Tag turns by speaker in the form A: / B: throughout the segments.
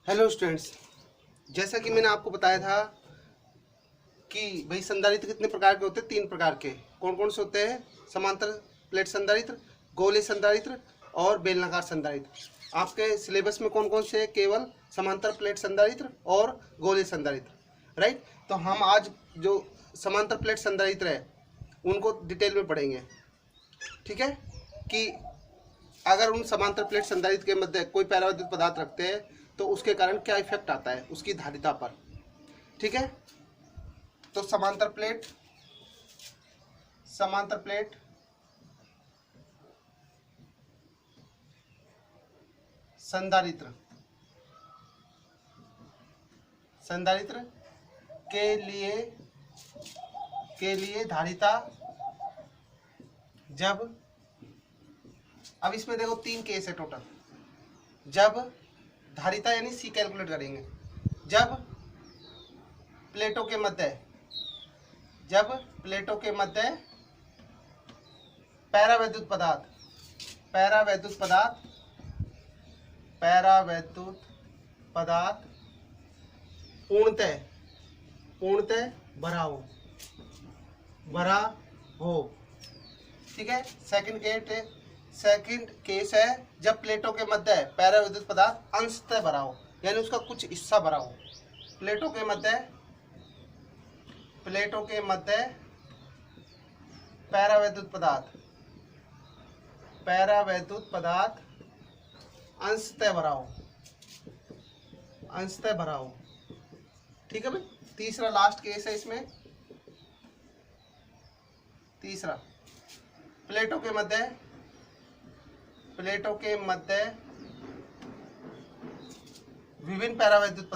A: Hello students, जैसा कि मैंने आपको बताया था कि भाई संधारित्र कितने प्रकार के होते हैं। 3 प्रकार के। कौन कौन से होते हैं? समांतर प्लेट संधारित्र, गोले संधारित्र और बेलनाकार संधारित्र। आपके सिलेबस में कौन कौन से? केवल समांतर प्लेट संधारित्र और गोले संधारित्र, राइट। तो हम आज जो समांतर प्लेट संधारित्र है उनको डिटेल में पढ़ेंगे, ठीक है। कि अगर उन समांतर प्लेट संधारित्र के मध्य कोई पैराविद्युत पदार्थ रखते हैं तो उसके कारण क्या इफेक्ट आता है उसकी धारिता पर, ठीक है। तो समांतर प्लेट संधारित्र के लिए धारिता, जब, अब इसमें देखो 3 केस है टोटल। जब धारिता यानी सी कैलकुलेट करेंगे, जब प्लेटों के मध्य पैरावैद्युत पदार्थ पूर्णतः भरा हो, ठीक है। सेकंड केस है जब प्लेटों के मध्य पैरावैद्युत पदार्थ अंशतः भरा हो, यानी उसका कुछ हिस्सा भरा हो। प्लेटों के मध्य पैरावैद्युत पदार्थ अंशतः भरा हो, ठीक है भाई। तीसरा लास्ट केस है इसमें। तीसरा, प्लेटों के मध्य विभिन्न पैरावैद्युत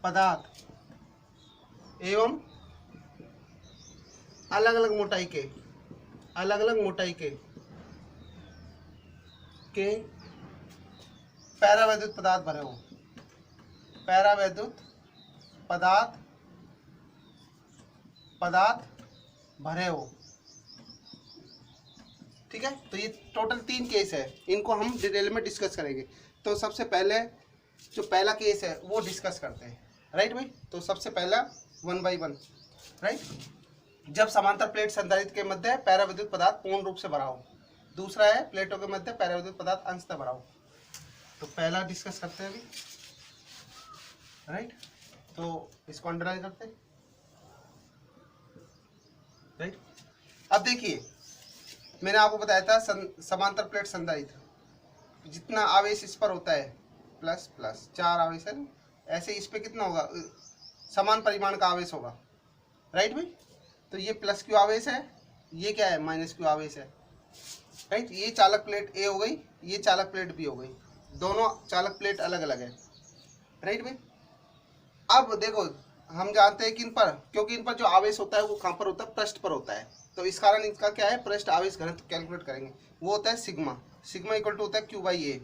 A: पदार्थ एवं अलग अलग मोटाई के पैरावैद्युत पदार्थ भरे हो। ठीक है। तो ये टोटल 3 केस है, इनको हम डिटेल में डिस्कस करेंगे। तो सबसे पहले जो पहला केस है वो डिस्कस करते हैं, राइट भाई। तो सबसे पहला 1 बाई 1, राइट। जब समांतर प्लेट संधारित्र के मध्य पैरावैद्युत पदार्थ पूर्ण रूप से भरा हो। दूसरा है प्लेटों के मध्य पैरावैद्युत पदार्थ अंशतः भरा हो। तो पहला डिस्कस करते हैं अभी, राइट। तो इसको अंडरलाइन करते हैं, राइट। अब देखिए, मैंने आपको बताया था समांतर प्लेट संधारित्र जितना आवेश इस पर होता है प्लस 4 आवेश है, ऐसे इस पे कितना होगा? समान परिमाण का आवेश होगा, राइट भाई। तो ये प्लस क्यू आवेश है, ये क्या है? माइनस क्यू आवेश है, राइट। ये चालक प्लेट ए हो गई, ये चालक प्लेट बी हो गई। दोनों चालक प्लेट अलग अलग है, राइट भाई। अब देखो, हम जानते हैं कि इन पर, क्योंकि इन पर जो आवेश होता है वो कहाँ पर होता है? पृष्ठ पर होता है। तो इस कारण इसका क्या है? पृष्ठ आवेश घनत्व कैलकुलेट करेंगे, वो होता है सिग्मा इक्वल टू होता है क्यू बाई ए।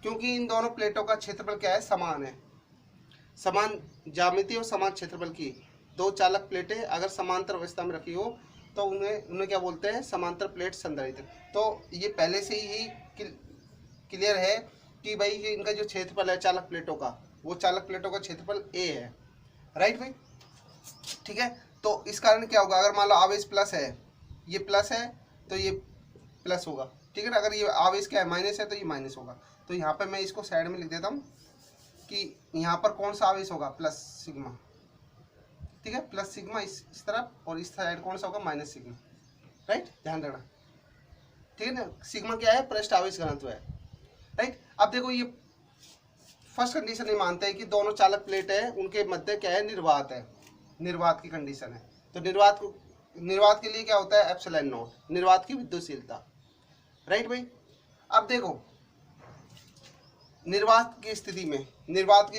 A: क्योंकि इन दोनों प्लेटों का क्षेत्रफल क्या है? समान है, समान ज्यामिति और समान क्षेत्रफल की दो चालक प्लेटें अगर समांतर अवस्था में रखी हो तो उन्हें क्या बोलते हैं? समांतर प्लेट संधारित्र। तो ये पहले से ही क्लियर है कि भाई इनका जो क्षेत्रफल है चालक प्लेटों का, वो चालक प्लेटों का क्षेत्रफल ए है, राइट भाई, ठीक है। तो इस कारण क्या होगा? अगर मान लो आवेश प्लस है, ये प्लस है तो ये प्लस होगा, ठीक है ना। अगर ये आवेश क्या है? माइनस है तो ये माइनस होगा। तो यहाँ पे मैं इसको साइड में लिख देता हूँ कि यहाँ पर कौन सा आवेश होगा? प्लस सिग्मा, ठीक है। प्लस सिग्मा इस तरफ, और इस साइड कौन सा होगा? Minus sigma, right. ध्यान रखना, ठीक है ना। सिग्मा क्या है? पृष्ठ आवेश घनत्व है, राइट। अब देखो, ये फर्स्ट कंडीशन नहीं मानते हैं कि दोनों चालक प्लेट है उनके मध्य क्या है? निर्वात है, निर्वात की कंडीशन है। तो निर्वात के लिए क्या होता है? एप्सिलॉन नॉट, निर्वात की विद्युतशीलता, राइट भाई। अब देखो, निर्वात की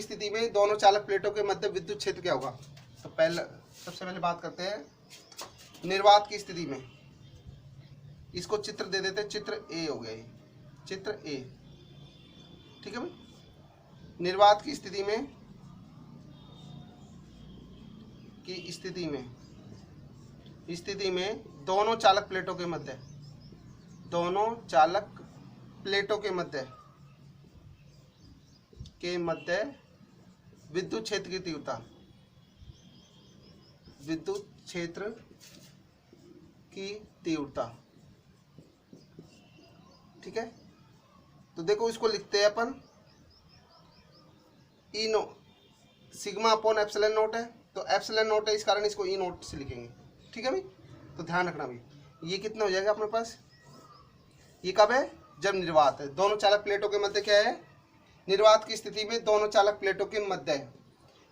A: स्थिति में दोनों चालक प्लेटों के मध्य विद्युत क्षेत्र क्या होगा? तो सबसे पहले बात करते हैं निर्वात की स्थिति में। इसको चित्र दे देते हैं, चित्र ए हो गया, चित्र ए, ठीक है भाई। निर्वात की स्थिति में दोनों चालक प्लेटों के मध्य दोनों चालक प्लेटों के मध्य विद्युत क्षेत्र की तीव्रता, विद्युत क्षेत्र की तीव्रता, ठीक है। तो देखो इसको लिखते हैं अपन ई नो सिग्मा अपॉन एप्सिलॉन नोट है, तो एप्सिलॉन नोट है इस कारण इसको ई नोट से लिखेंगे, ठीक है भाई। तो ध्यान रखना भाई, ये कितना हो जाएगा अपने पास, ये कब है, जब निर्वात है, दोनों चालक प्लेटों के मध्य क्या है, निर्वात की स्थिति में दोनों चालक प्लेटों के मध्य है।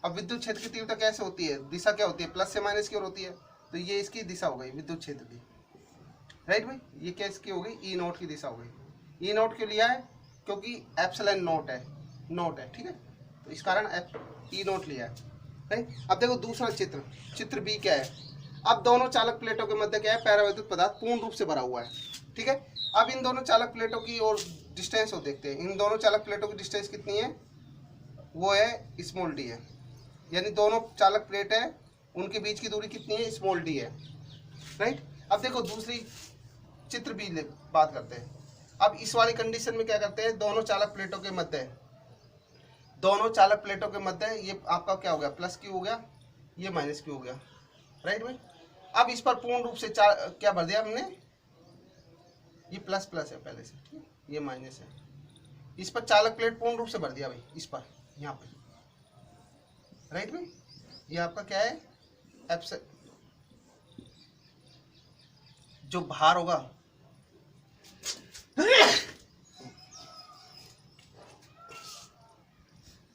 A: अब विद्युत क्षेत्र की तीव्रता कैसे होती है, दिशा क्या होती है, प्लस से माइनस की ओर होती है, तो ये इसकी दिशा हो गई विद्युत क्षेत्र की, राइट भाई। ये क्या इसकी हो गई, ई नोट की दिशा हो गई। ई नोट क्यों लिया है, क्योंकि एप्सिलॉन नोट है, ठीक है, तो इस कारण ई नोट लिया है, राइट। अब देखो दूसरा चित्र बी क्या है, अब दोनों चालक प्लेटों के मध्य क्या है, पैरावैद्युत पदार्थ पूर्ण रूप से भरा हुआ है, ठीक है। अब इन दोनों चालक प्लेटों की और डिस्टेंस हो देखते हैं, इन दोनों चालक प्लेटों की डिस्टेंस कितनी है, वो है स्मॉल डी है, यानी दोनों चालक प्लेट है उनके बीच की दूरी कितनी है, स्मॉल डी है, राइट। अब देखो दूसरी चित्र बी बात करते हैं। अब इस वाली कंडीशन में क्या करते हैं, दोनों चालक प्लेटों के मध्य ये आपका क्या हो गया, प्लस क्यू हो गया, ये माइनस क्यू हो गया, राइट भाई। अब इस पर पूर्ण रूप से क्या भर दिया हमने, ये प्लस है पहले से, ठीक है, ये माइनस है, इस पर चालक प्लेट पूर्ण रूप से भर दिया भाई, इस पर यहाँ पे, राइट भाई। ये आपका क्या है, जो भार होगा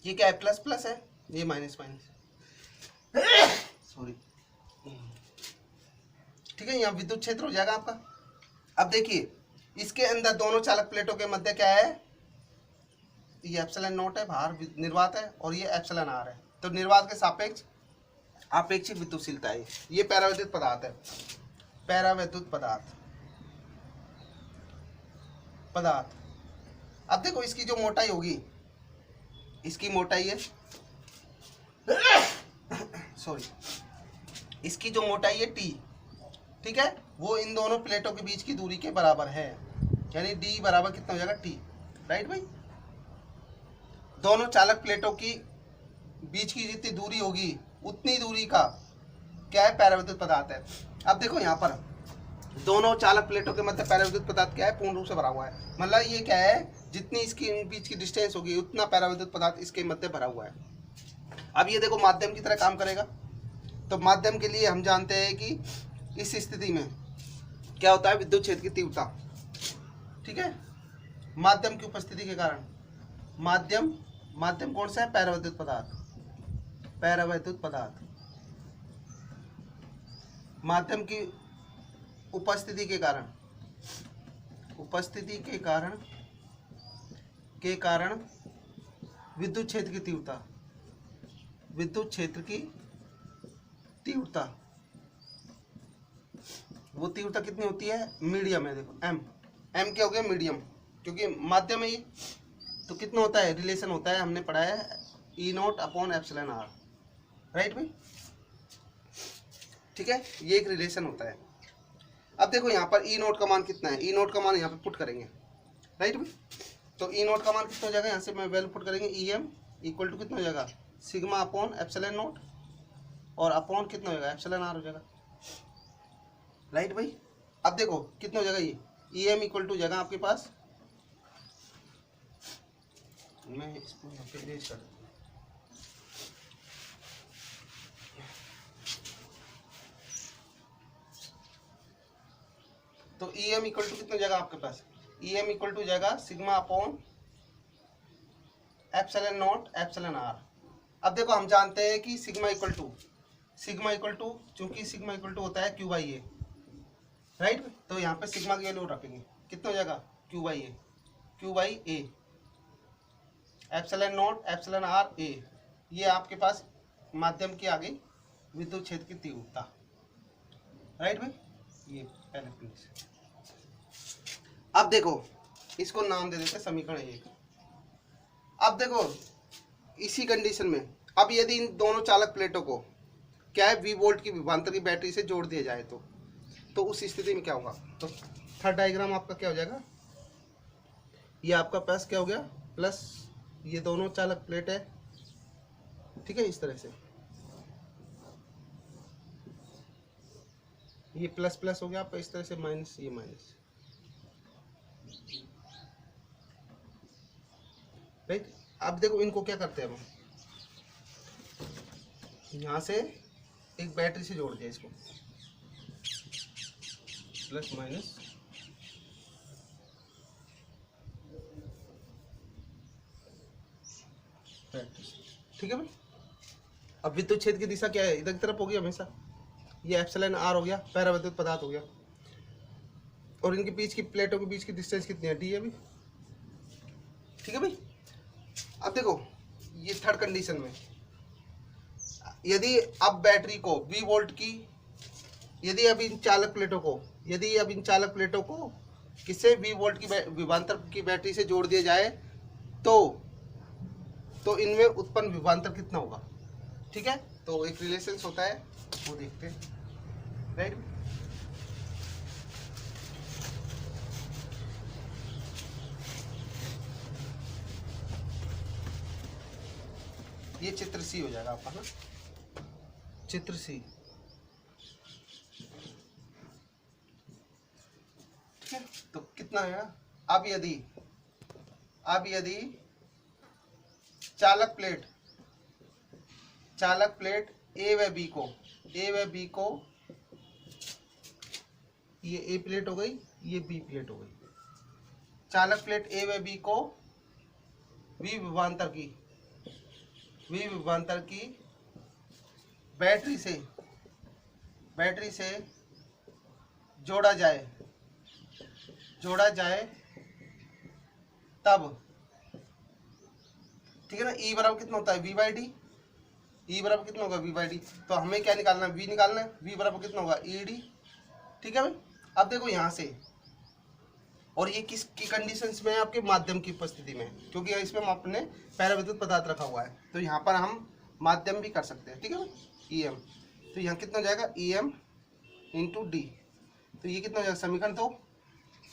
A: ये क्या है, प्लस है, ये माइनस सॉरी, ठीक है। यहाँ विद्युत क्षेत्र हो जाएगा आपका। अब देखिए इसके अंदर दोनों चालक प्लेटों के मध्य क्या है, ये एप्सिलॉन नोट है, बाहर निर्वात है, और ये एप्सिलॉन आर है, तो निर्वात के सापेक्ष आपेक्षिक विद्युतशीलता है, ये पैरावैद्युत पदार्थ है, पैरावैद्युत पदार्थ। अब देखो इसकी जो मोटाई होगी, इसकी मोटाई है सॉरी, इसकी जो मोटाई है टी, ठीक है, वो इन दोनों प्लेटों के बीच की दूरी के बराबर है, यानी डी बराबर कितना हो जाएगा, टी, राइट भाई। दोनों चालक प्लेटों की बीच की जितनी दूरी होगी उतनी दूरी का क्या है, पैरावैद्युत पदार्थ है। अब देखो यहाँ पर दोनों चालक प्लेटों के मध्य पैरावैद्युत पदार्थ क्या है, पूर्ण रूप से भरा हुआ है, मतलब ये क्या है, जितनी इसकी बीच की डिस्टेंस होगी उतना पैरावैद्युत पदार्थ इसके मध्य भरा हुआ है। अब ये देखो माध्यम की तरह काम करेगा, तो माध्यम के लिए हम जानते हैं कि इस स्थिति में क्या होता है, विद्युत क्षेत्र की तीव्रता, ठीक है, माध्यम की उपस्थिति के कारण, माध्यम कौन सा है, पैरावैद्युत पदार्थ, माध्यम की उपस्थिति के कारण विद्युत क्षेत्र की तीव्रता, वो तीव्रता कितनी होती है, मीडियम है, देखो एम क्या हो गया, मीडियम, क्योंकि माध्यम है ये, तो कितना होता है, रिलेशन होता है, हमने पढ़ा है E naught upon epsilon r, right भाई, ठीक है, ये एक रिलेशन होता है। अब देखो यहाँ पर ई नोट का मान कितना है, ई नोट का मान यहाँ पे पुट करेंगे, राइट भाई, तो ई नोट का मान कितना हो जाएगा, यहाँ से मैं वैल्यू पुट करेंगे, ई एम इक्वल टू कितना हो जाएगा, सिग्मा अपॉन एप्सिलॉन नोट, और अपॉन कितना हो जाएगा, एप्सिलॉन आर हो जाएगा, राइट भाई। अब देखो कितना हो जाएगा, ये ई एम इक्वल टू जाएगा आपके पास, मैं इसको यहाँ पे इरेज कर, तो ई एम इक्वल टू कितना हो जाएगा आपके पास, ई एम इक्वल टू जाएगा sigma upon epsilon not epsilon r. अब देखो हम जानते हैं कि सिग्मा इक्वल टू चूंकि सिग्मा इक्वल टू होता है क्यू बाई ए, राइट, तो यहाँ पे सिग्मा की वैल्यू रखेंगे, कितना हो जाएगा, Q by A, epsilon not epsilon r A, ये आपके पास माध्यम की आ गई विद्युत क्षेत्र की तीव्रता, राइट भाई, ये पहले कंडीशन। अब देखो इसको नाम दे देते हैं समीकरण 1। अब देखो इसी कंडीशन में अब यदि इन दोनों चालक प्लेटों को क्या है, वी वोल्ट की विभवांतर की बैटरी से जोड़ दिया जाए, तो तो उस स्थिति में क्या होगा, तो थर्ड डायग्राम आपका क्या हो जाएगा, ये आपका प्लस क्या हो गया प्लस, ये दोनों चालक प्लेट है, ठीक है, इस तरह से ये प्लस प्लस हो गया आपका, इस तरह से माइनस, ये माइनस, राइट। अब देखो इनको क्या करते हैं हम, यहाँ से एक बैटरी से जोड़ दिया इसको, प्लस माइनस, बैटरी, ठीक है भाई। अब विद्युत क्षेत्र की दिशा क्या है, इधर की तरफ होगी हमेशा, ये एप्सिलॉन आर हो गया, पैराविद्युत पदार्थ हो गया, और इनके बीच की प्लेटों के बीच की डिस्टेंस कितनी है, डी है भाई, ठीक है भाई। अब देखो ये थर्ड कंडीशन में, यदि अब बैटरी को V वोल्ट की, यदि अब इन चालक प्लेटों को किसी V वोल्ट की विभवांतर की बैटरी से जोड़ दिया जाए तो इनमें उत्पन्न विभवांतर कितना होगा, ठीक है। तो एक रिलेशन होता है वो देखते हैं, राइट। ये चित्र सी हो जाएगा आपका ना, चित्र सी, ठीक है। तो कितना है, अब यदि चालक प्लेट ए व बी को, ये ए प्लेट हो गई, ये बी प्लेट हो गई, चालक प्लेट ए व बी को वी विभवांतर की बैटरी से जोड़ा जाए तब, ठीक है ना। ई बराबर कितना होता है, वी बाई डी, ई बराबर कितना होगा, वी बाई डी। तो हमें क्या निकालना है, वी निकालना है, वी बराबर कितना होगा, ई डी, ठीक है भाई। अब देखो यहाँ से, और ये किसकी कंडीशंस में है, आपके माध्यम की उपस्थिति में, क्योंकि इसमें हम अपने पैराविद्युत पदार्थ रखा हुआ है, तो यहाँ पर हम माध्यम भी कर सकते हैं, ठीक है भाई, ई एम। तो यहाँ कितना हो जाएगा, ई एम इंटू डी, तो ये कितना हो जाएगा, समीकरण 2।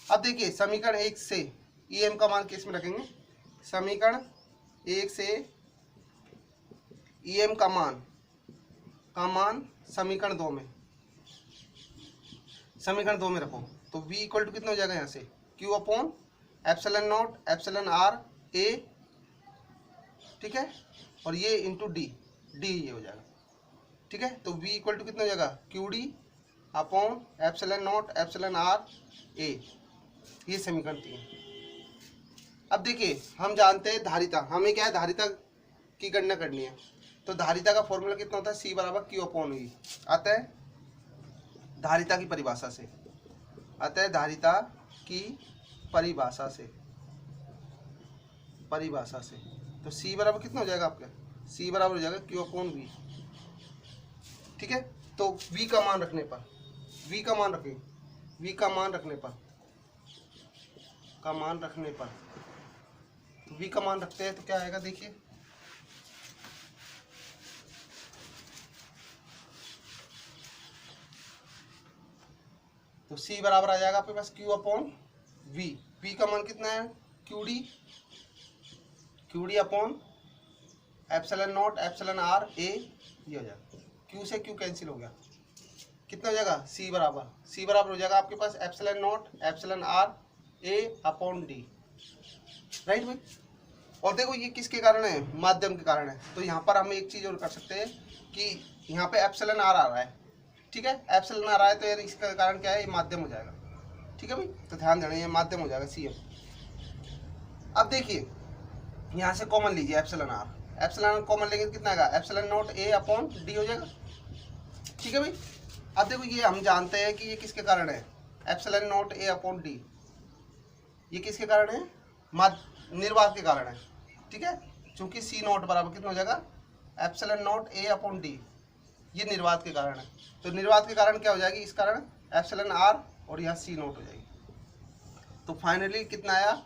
A: अब देखिए समीकरण 1 से ई एम का मान किस में रखेंगे, समीकरण 1 से ई एम का मान समीकरण 2 में रखो, तो v इक्वल टू कितना हो जाएगा, यहाँ से q upon epsilon not epsilon r A, ठीक है, और ये इंटू डी ये हो जाएगा, ठीक है। तो v इक्वल टू कितना हो जाएगा, Q D upon epsilon not epsilon r A, ये समीकरण 3। अब देखिए हम जानते हैं धारिता, हमें क्या है, धारिता की गणना करनी है, तो धारिता का फॉर्मूला कितना होता है, C बराबर Q अपॉन V आता है धारिता की परिभाषा से, तो C बराबर कितना हो जाएगा आपका, C बराबर हो जाएगा Q अपॉन V, ठीक है। तो V का मान रखने पर, V का मान रखते हैं तो क्या आएगा, देखिए तो C बराबर आ जाएगा आपके पास Q अपॉन V, V का मान कितना है, Q D upon epsilon not epsilon r A, ये हो जाएगा, Q से Q कैंसिल हो गया, कितना हो जाएगा, C बराबर हो जाएगा आपके पास epsilon not epsilon r A upon D, right भाई। और देखो ये किसके कारण है, माध्यम के कारण है, तो यहाँ पर हम एक चीज़ और कर सकते हैं कि यहाँ पे एप्सिलॉन आर आ रहा है, ठीक है, एप्सिलॉन आ रहा है, तो यार इसका कारण क्या है, ये माध्यम हो जाएगा, ठीक है भाई। तो ध्यान देना, ये माध्यम हो जाएगा CM। अब देखिए यहाँ से कॉमन लीजिए एप्सिलॉन कॉमन लेंगे तो कितना आएगा, epsilon not a upon D हो जाएगा, ठीक है भाई। अब देखो ये हम जानते हैं कि ये किसके कारण है, epsilon not a upon D, ये किसके कारण है, निर्वात के कारण है, ठीक है, क्योंकि C नॉट बराबर कितना हो जाएगा, epsilon not a upon D, ये निर्वात के कारण है। तो निर्वात के कारण क्या हो जाएगी, इस कारण एप्सिलॉन आर और यहाँ C नॉट हो जाएगी। तो फाइनली कितना आया,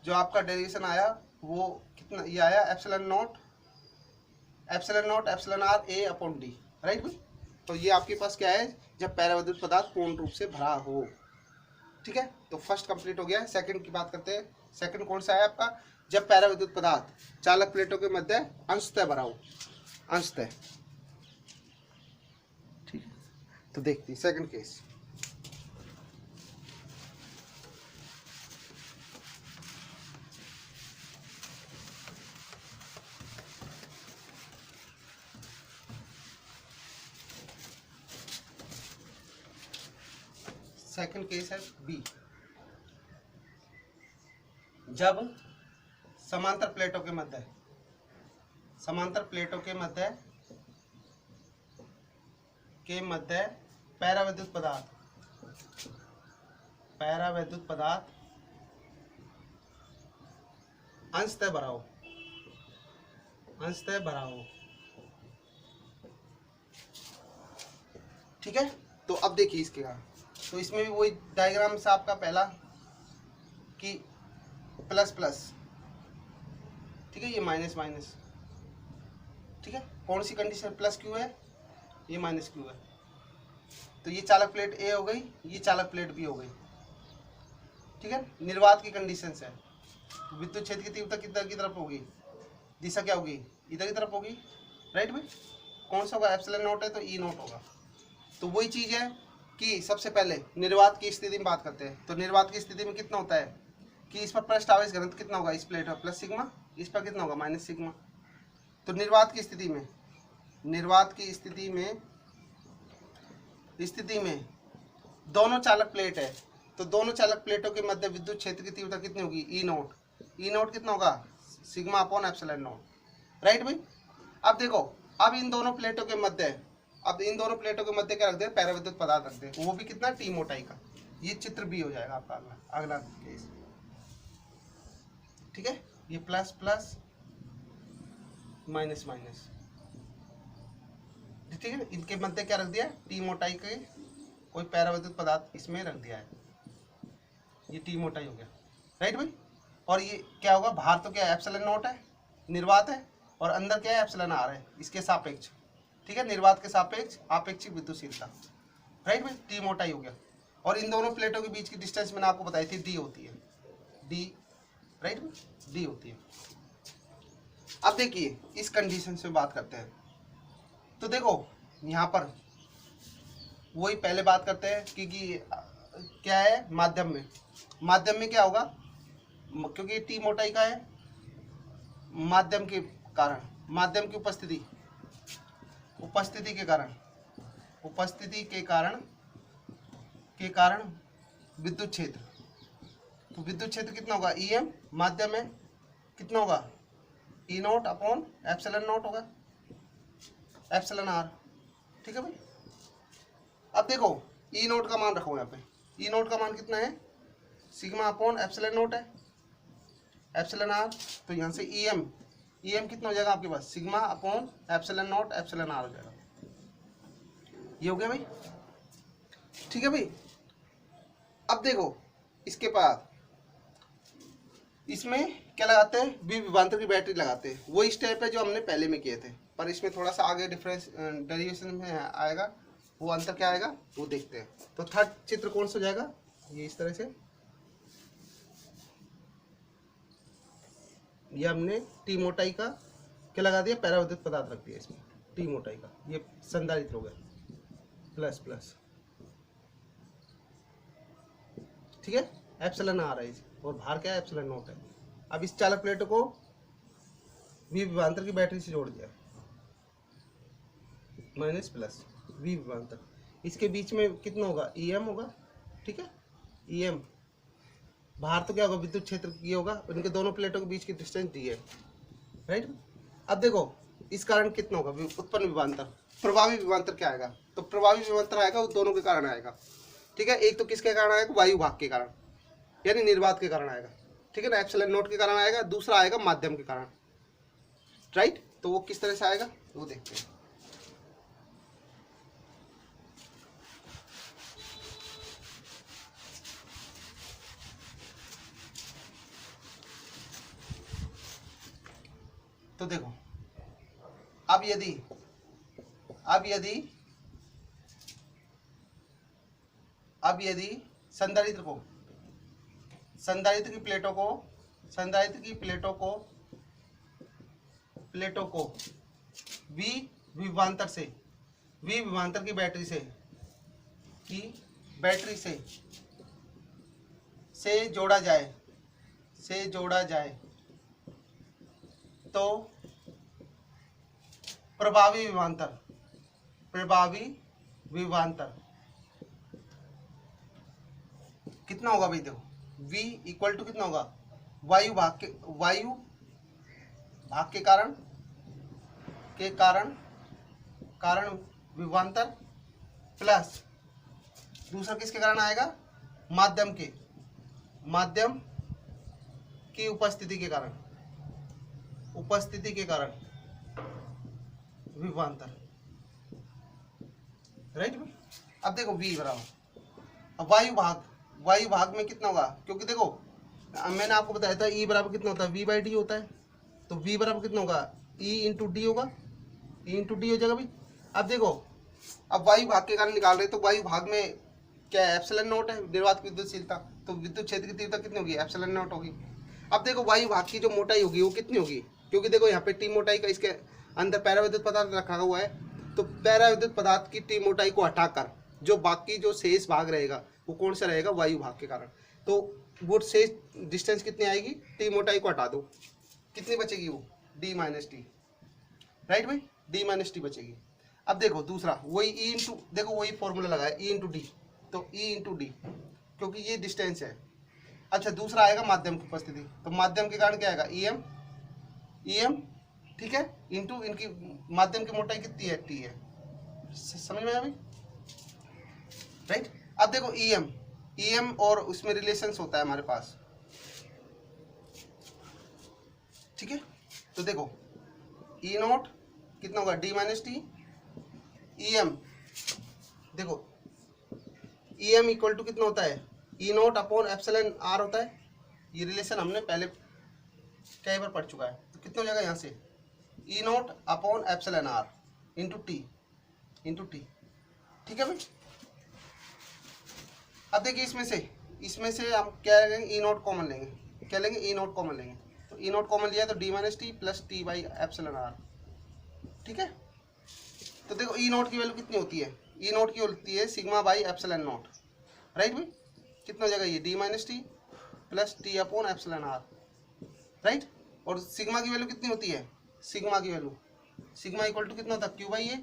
A: जो आपका डेरिवेशन आया वो कितना, ये आया epsilon not epsilon r A upon D, right भाई। तो ये आपके पास क्या है, जब पैराविद्युत पदार्थ पूर्ण रूप से भरा हो। ठीक है, तो फर्स्ट कंप्लीट हो गया है। सेकंड की बात करते हैं। सेकंड कौन सा है आपका, जब पैराविद्युत पदार्थ चालक प्लेटों के मध्य अंशतः भरा हो, अंशतः। ठीक है, तो देखते हैं सेकंड केस। सेकंड केस है बी। जब समांतर प्लेटों के मध्य, समांतर प्लेटों के मध्य पैराविद्युत पदार्थ, पैराविद्युत पदार्थ अंशतः भरा हो, अंशतः भरा हो। ठीक है, तो अब देखिए इसके कारण, तो इसमें भी वही डायग्राम से आपका पहला कि प्लस प्लस, ठीक है, ये माइनस माइनस। ठीक है, कौन सी कंडीशन, प्लस क्यू है, ये माइनस क्यू है। तो ये चालक प्लेट ए हो गई, ये चालक प्लेट बी हो गई। ठीक है, निर्वात की कंडीशन है। तो विद्युत क्षेत्र की तीव्रता किधर की तरफ होगी, दिशा क्या होगी, इधर की तरफ होगी। राइट भाई, कौन सा होगा, एप्सिलॉन नॉट है तो ई नॉट होगा। तो वही चीज़ है कि सबसे पहले निर्वात की स्थिति में बात करते हैं। तो निर्वात की स्थिति में कितना होता है कि इस पर पृष्ठ आवेश घनत्व कितना होगा, इस प्लेट पर प्लस सिग्मा, इस पर कितना होगा, माइनस सिग्मा। तो निर्वात की स्थिति में, निर्वात की स्थिति में दोनों चालक प्लेट है, तो दोनों चालक प्लेटों के मध्य विद्युत क्षेत्र की तीव्रता कितनी होगी, ई नॉट। ई नॉट कितना होगा, sigma upon epsilon not. Right भाई, अब देखो, अब इन दोनों प्लेटों के मध्य, अब इन दोनों प्लेटों के मध्य क्या रख दे, पैराविद्युत पदार्थ रख दे, वो भी कितना, टी मोटाई का। ये चित्र बी हो जाएगा आपका अगला केस। ठीक है, ये प्लस प्लस माइनस माइनस। ठीक है, इनके मध्य क्या रख दिया, टी मोटाई के कोई पैराविद्युत पदार्थ इसमें रख दिया है, ये टी मोटाई हो गया। राइट भाई, और ये क्या होगा, बाहर तो क्या है, एप्सिलॉन नॉट है, निर्वात है, और अंदर क्या है, एप्सिलॉन आर है, इसके सापेक्ष। ठीक है, निर्वात के सापेक्ष आपेक्षिक विद्युतशीलता। राइट भाई, टी मोटाई हो गया। और इन दोनों प्लेटों के बीच की डिस्टेंस मैंने आपको बताई थी, डी होती है, डी। राइट भाई, डी होती है। अब देखिए इस कंडीशन से बात करते हैं। तो देखो यहाँ पर वही पहले बात करते हैं कि क्या है, माध्यम में, माध्यम में क्या होगा, क्योंकि टी मोटाई का है, माध्यम के कारण, माध्यम की उपस्थिति, उपस्थिति के कारण, उपस्थिति के कारण विद्युत क्षेत्र। तो विद्युत क्षेत्र कितना होगा, ई एम, माध्यम में कितना होगा, ई नॉट अपॉन एप्सिलॉन नॉट होगा, एप्सिलॉन आर। ठीक है भाई, अब देखो ई नोट का मान रखो यहाँ पे, ई नोट का मान कितना है, सिग्मा अपॉन एप्सिलॉन नोट है, एप्सिलॉन आर। तो यहाँ से ई एम कितना हो जाएगा आपके पास, sigma upon epsilon naught epsilon r हो जाएगा। ये हो गया भाई। ठीक है भाई, अब देखो इसके बाद इसमें क्या लगाते हैं, बी विभवांतर की बैटरी लगाते हैं। वही स्टेप है जो हमने पहले में किए थे, पर इसमें थोड़ा सा आगे डिफरेंस डेरिवेशन में आएगा, वो अंतर क्या आएगा वो देखते हैं। तो थर्ड चित्र कौन सा हो जाएगा, ये इस तरह से, ये हमने टी मोटाई का क्या लगा दिया, पैराविद्युत पदार्थ रख दिया इसमें, टी मोटाई का, ये संधारित्र हो गया, प्लस प्लस। ठीक है, एप्सिलॉन आ रहा है और बाहर क्या है, एप्सिलॉन नॉट है। अब इस चालक प्लेट को वी विभवांतर की बैटरी से जोड़ दिया, माइनस प्लस वी विभवांतर, इसके बीच में कितना होगा, ई एम होगा। ठीक है, ई एम, बाहर तो क्या होगा, विद्युत क्षेत्र ये होगा, इनके दोनों प्लेटों के बीच की डिस्टेंस दी है। राइट, अब देखो इस कारण कितना होगा, उत्पन्न विभवांतर, प्रभावी विभवांतर क्या आएगा, तो प्रभावी विभवांतर आएगा वो दोनों के कारण आएगा। ठीक है, एक तो किसके कारण आएगा, वायु भाग के कारण, यानी निर्वात के कारण आएगा। ठीक है ना, एप्सिलॉन नॉट के कारण आएगा, दूसरा आएगा माध्यम के कारण। राइट, तो वो किस तरह से आएगा वो देखते हैं। तो देखो अब यदि अब यदि संधारित्र की प्लेटों को V विभवांतर की बैटरी से जोड़ा जाए तो प्रभावी विभवांतर कितना होगा भाई? देखो V इक्वल टू कितना होगा? वायु भाग के कारण विभवांतर प्लस दूसरा किसके कारण आएगा? माध्यम की उपस्थिति के कारण विभवांतर, राइट। अब देखो V बराबर, अब वायु भाग में कितना होगा? क्योंकि देखो मैंने आपको बताया था E बराबर कितना होता है? V बाई डी होता है। तो V बराबर कितना होगा? E इंटू डी होगा, E इंटू डी हो जाएगा भाई। अब देखो, अब वायु भाग के कारण निकाल रहे, तो वायु भाग में क्या है? एप्सिलॉन नॉट है, निर्वात की विद्युतशीलता, तो विद्युत क्षेत्र की तीव्रता कितनी होगी? एप्सिलॉन नॉट होगी। अब देखो वायु भाग की जो मोटाई होगी वो कितनी होगी? क्योंकि देखो यहाँ पे टी मोटाई का इसके अंदर पैराविद्युत पदार्थ रखा हुआ है, तो पैराविद्युत पदार्थ की टी मोटाई को हटाकर जो बाकी जो शेष भाग रहेगा वो कौन सा रहेगा? वायु भाग के कारण। तो वो शेष डिस्टेंस कितनी आएगी? टी मोटाई को हटा दो, कितनी बचेगी? वो डी माइनस टी, राइट भाई, डी माइनस टी बचेगी। अब देखो दूसरा वही ई इंटू, देखो वही फॉर्मूला लगा है, ई इंटू डी, तो ई इंटू डी क्योंकि ये डिस्टेंस है। अच्छा दूसरा आएगा माध्यम की उपस्थिति, तो माध्यम के कारण क्या आएगा? ई एम, ठीक है, इंटू इनकी माध्यम की मोटाई कितनी है? टी है। समझ में आया भाई, राइट। अब देखो ई एम और उसमें रिलेशंस होता है हमारे पास, ठीक है। तो देखो ई नॉट कितना होगा? D minus T. E M देखो, ई एम इक्वल टू कितना होता है? E not upon epsilon r होता है। ये रिलेशन हमने पहले कई बार पढ़ चुका है। तो कितना हो जाएगा यहाँ से? E not upon epsilon r into T, ठीक है भाई। अब देखिए इसमें से हम क्या लेंगे? ई नॉट कॉमन लेंगे। क्या लेंगे? ई नॉट कॉमन लेंगे। तो ई नॉट कॉमन लिया तो D minus T plus T by epsilon r, ठीक है। तो देखो ई नॉट की वैल्यू कितनी होती है? ई नॉट की होती है sigma by epsilon not, right भाई। कितना हो जाएगा ये? D minus T plus T upon epsilon r, right. और सिग्मा की वैल्यू कितनी होती है? सिग्मा इक्वल टू कितना होता है? क्यू बाई ए,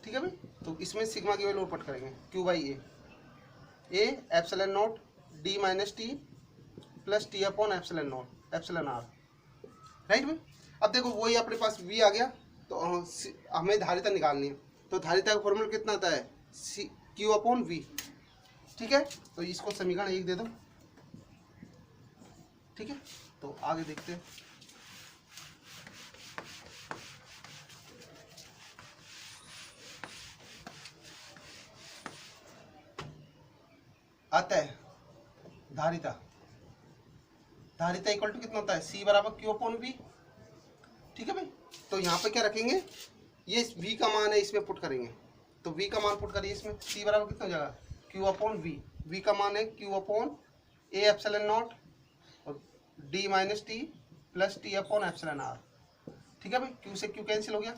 A: ठीक है भाई। तो इसमें सिग्मा की वैल्यू पुट करेंगे, Q by A epsilon not D minus T plus T upon epsilon r, right भाई। अब देखो वही अपने पास V आ गया, तो हमें धारिता निकालनी है। तो धारिता का फॉर्मूला कितना आता है? Q अपॉन V, ठीक है। तो इसको समीकरण 1 दे दो, ठीक है। तो आगे देखते हैं। आता है धारिता इक्वल टू कितना होता है? C बराबर Q अपॉन V, ठीक है भाई। तो यहाँ पे क्या रखेंगे? ये V का मान है, इसमें पुट करेंगे। तो V का मान पुट करिए इसमें। C बराबर कितना हो जाएगा? Q अपॉन V, V का मान है Q upon A epsilon not और D minus T plus T upon epsilon r, ठीक है भाई। Q से Q कैंसिल हो गया।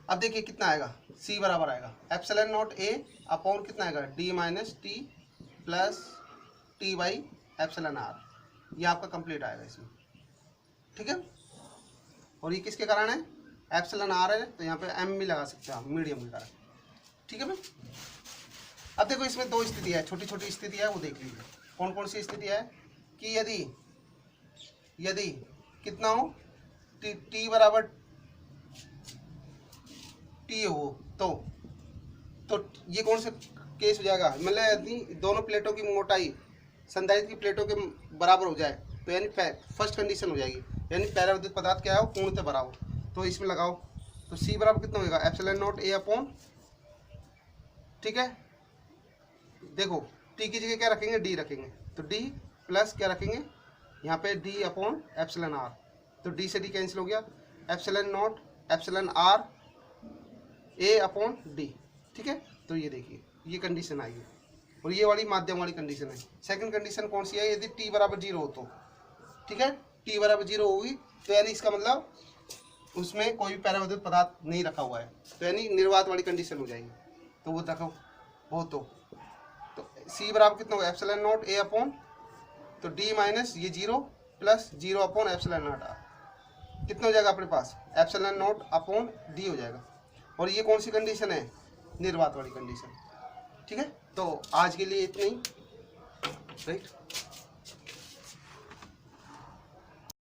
A: अब देखिए कितना आएगा? C बराबर आएगा एप्सिलॉन नॉट A अपॉन कितना आएगा? D minus T plus T by epsilon r. ये आपका कंप्लीट आएगा इसमें, ठीक है। और ये किसके कारण है? एप्सिलॉन आर है, तो यहाँ पे M भी लगा सकते हैं आप, मीडियम के कारण, ठीक है भाई। अब देखो इसमें दो स्थिति है, छोटी छोटी स्थिति है, वो देख लीजिए। कौन कौन सी स्थिति है? कि यदि कितना हो? टी बराबर टी हो तो ये कौन से केस हो जाएगा? मतलब यदि दोनों प्लेटों की मोटाई संधारित्र की प्लेटों के बराबर हो जाए, तो यानी फर्स्ट कंडीशन हो जाएगी, यानी पैराविद्युत पदार्थ क्या हो? पूर्णतः भरा हो। तो इसमें लगाओ, तो C बराबर कितना होगा? एप्सिलॉन नॉट A अपॉन, ठीक है। देखो T की जगह क्या रखेंगे? D रखेंगे, तो D प्लस क्या रखेंगे यहाँ पे? D upon epsilon r. तो D से D कैंसिल हो गया, epsilon not epsilon r A upon D, ठीक है, तो ये देखिए ये कंडीशन आई है और ये वाली माध्यम वाली कंडीशन है। सेकंड कंडीशन कौन सी है, यदि t बराबर 0 हो तो, ठीक है, t बराबर 0 होगी तो यानी इसका मतलब उसमें कोई भी पैराविद्युत पदार्थ नहीं रखा हुआ है, तो यानी निर्वात वाली कंडीशन हो जाएगी। तो वो रखो हो तो c बराबर कितना होगा एप्सिलॉन नॉट a अपॉन, तो d माइनस ये 0 plus 0 upon epsilon not r, कितना हो जाएगा अपने पास एप्सिलॉन नॉट अपॉन d हो जाएगा। और ये कौन सी कंडीशन है, निर्वात वाली कंडीशन। ठीक है, तो आज के लिए इतना ही, राइट।